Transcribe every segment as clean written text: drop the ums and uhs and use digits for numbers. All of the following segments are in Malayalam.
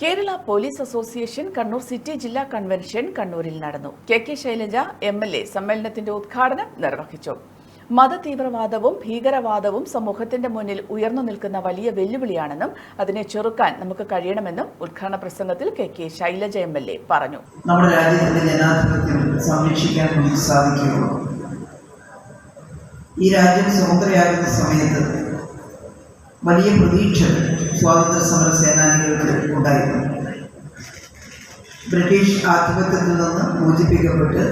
Kerala police association Kannur city ജില്ലാ കൺവെൻഷൻ കണ്ണൂരിൽ നടന്നു. കെ ശൈലജ MLA സമ്മേളനത്തിന്റെ ഉദ്ഘാടനം നിർവഹിച്ചു. മതതീവ്രവാദവും ഭീകരവാദവും സമൂഹത്തിന്റെ മുന്നിൽ ഉയർന്നു നിൽക്കുന്ന വലിയ വെല്ലുവിളിയാണെന്നും അതിനെ ചെറുക്കാൻ നമുക്ക് കഴിയണമെന്നും ഉദ്ഘാടന പ്രസംഗത്തിൽ കെ ശൈലജ MLA പറഞ്ഞു. നമ്മുടെ രാജ്യത്തിന്റെ ജനാധിപത്യം സംരക്ഷിക്കാൻ നമുക്ക് സാധിക്കുമോ? ഈ രാജ്യം സ്വതന്ത്രയാകുന്ന സമയത്ത് വലിയ പ്രതീക്ഷ സ്വാതന്ത്ര്യ സമര സേനാനികൾക്ക് ഉണ്ടായിരുന്നു. ബ്രിട്ടീഷ് ആധിപത്യത്തിൽ നിന്ന് മോചിപ്പിക്കപ്പെട്ട്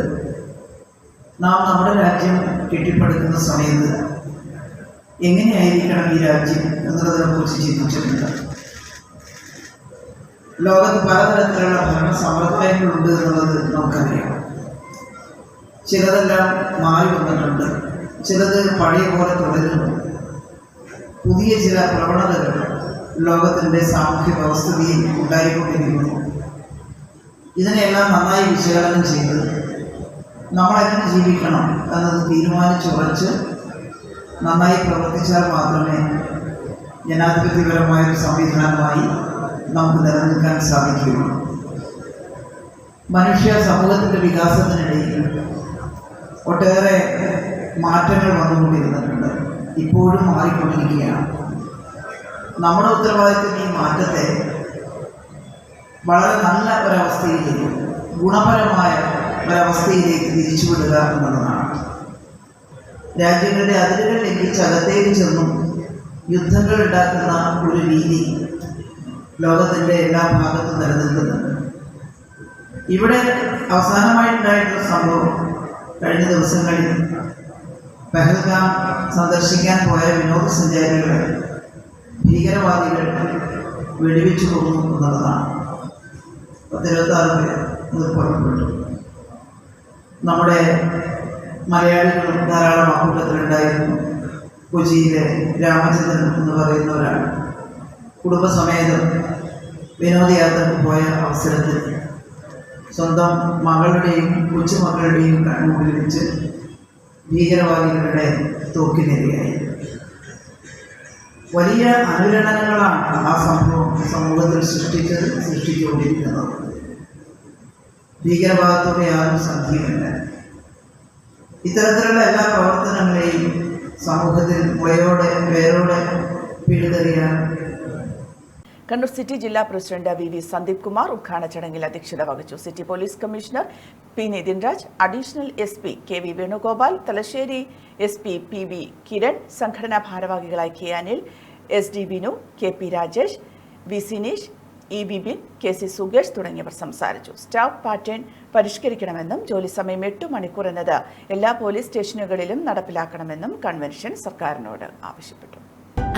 നാം നമ്മുടെ രാജ്യം കെട്ടിപ്പടുക്കുന്ന സമയത്ത് എങ്ങനെയായിരിക്കണം ഈ രാജ്യം എന്നതിനെക്കുറിച്ച് ചിന്തിച്ചിട്ടുണ്ട്. ലോകത്ത് പലതരത്തിലുള്ള ഭരണ സമ്പ്രദായങ്ങളുണ്ട് എന്നുള്ളത് നമുക്കറിയാം. ചിലതെല്ലാം മാറി വന്നിട്ടുണ്ട്, ചിലത് പഴയ പോലെ തുടരുന്നു. പുതിയ ചില പ്രവണതകൾ ലോകത്തിൻ്റെ സാമൂഹ്യ വ്യവസ്ഥിതിയിൽ ഉണ്ടായിക്കൊണ്ടിരിക്കുന്നു. ഇതിനെല്ലാം നന്നായി വിശകലനം ചെയ്ത് നമ്മളെങ്ങനെ ജീവിക്കണം എന്നത് തീരുമാനിച്ചുറച്ച് നന്നായി പ്രവർത്തിച്ചാൽ മാത്രമേ ജനാധിപത്യപരമായൊരു സംവിധാനമായി നമുക്ക് നിലനിൽക്കാൻ സാധിക്കുകയുള്ളൂ. മനുഷ്യ സമൂഹത്തിൻ്റെ വികാസത്തിനിടയിൽ ഒട്ടേറെ മാറ്റങ്ങൾ വന്നുകൊണ്ടിരുന്നിട്ടുണ്ട്, ഇപ്പോഴും മാറിക്കൊണ്ടിരിക്കുകയാണ്. നമ്മുടെ ഉത്തരവാദിത്വം ഈ മാറ്റത്തെ വളരെ നല്ല ഒരവസ്ഥയിലേക്ക്, ഗുണപരമായ ഒരവസ്ഥയിലേക്ക് തിരിച്ചുവിടുക എന്നുള്ളതാണ്. രാജ്യങ്ങളുടെ അതിരുകൾ ലംഘിച്ച് അകത്തേക്ക് ചെന്നും യുദ്ധങ്ങൾ ഉണ്ടാക്കുന്ന ഒരു രീതി ലോകത്തിൻ്റെ എല്ലാ ഭാഗത്തും നിലനിൽക്കുന്നുണ്ട്. ഇവിടെ അവസാനമായിട്ടുണ്ടായിട്ടുള്ള സംഭവം കഴിഞ്ഞ ദിവസങ്ങളിൽ പെഹൽഗാം സന്ദർശിക്കാൻ പോയ വിനോദസഞ്ചാരികളെ ഭീകരവാദികൾ വെടിവെച്ചു കൊന്നു എന്നുള്ളതാണ്. 26 പേർ കൊല്ലപ്പെട്ടു. നമ്മുടെ മലയാളികളും ധാരാളം അക്കൂട്ടത്തിലുണ്ടായിരുന്നു. കൊച്ചിയിലെ രാമചന്ദ്രൻ എന്ന് പറയുന്ന ഒരാൾ കുടുംബസമേതം വിനോദയാത്രയ്ക്ക് പോയ അവസരത്തിൽ സ്വന്തം മകളുടെയും കൊച്ചുമക്കളുടെയും കൺമുമ്പിൽ വെച്ച് ഭീകരവാദികളുടെ തോക്കിനിരയായി. വലിയ അനുരണനങ്ങളാണ് ആ സംഭവം സമൂഹത്തിൽ സൃഷ്ടിച്ചുകൊണ്ടിരിക്കുന്നത്. ഭീകരവാദത്തോടെ യാതൊരു സന്ധിയുമില്ല. ഇത്തരത്തിലുള്ള എല്ലാ പ്രവർത്തനങ്ങളെയും സമൂഹത്തിൽ വേരോടെ പിഴുതെറിയാൻ കണ്ണൂർ സിറ്റി ജില്ലാ പ്രസിഡന്റ് VV സന്ദീപ് കുമാർ ഉദ്ഘാടന ചടങ്ങിൽ അധ്യക്ഷത വഹിച്ചു. City police commissioner P Nithin Raj, additional SP KV Venugopal, Thalassery SP PV Kiran, സംഘടനാ ഭാരവാഹികളായ K Anil, SD Binu, KP Rajesh, V Sineesh, E Bibin, KC Sukesh തുടങ്ങിയവർ സംസാരിച്ചു. സ്റ്റാഫ് പാറ്റേൺ പരിഷ്കരിക്കണമെന്നും ജോലി സമയം 8 മണിക്കൂർ എന്നത് എല്ലാ പോലീസ് സ്റ്റേഷനുകളിലും നടപ്പിലാക്കണമെന്നും കൺവെൻഷൻ സർക്കാരിനോട് ആവശ്യപ്പെട്ടു.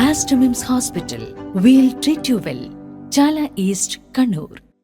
Aster MIMS Hospital, we'll treat you well. Chala East, Kannur.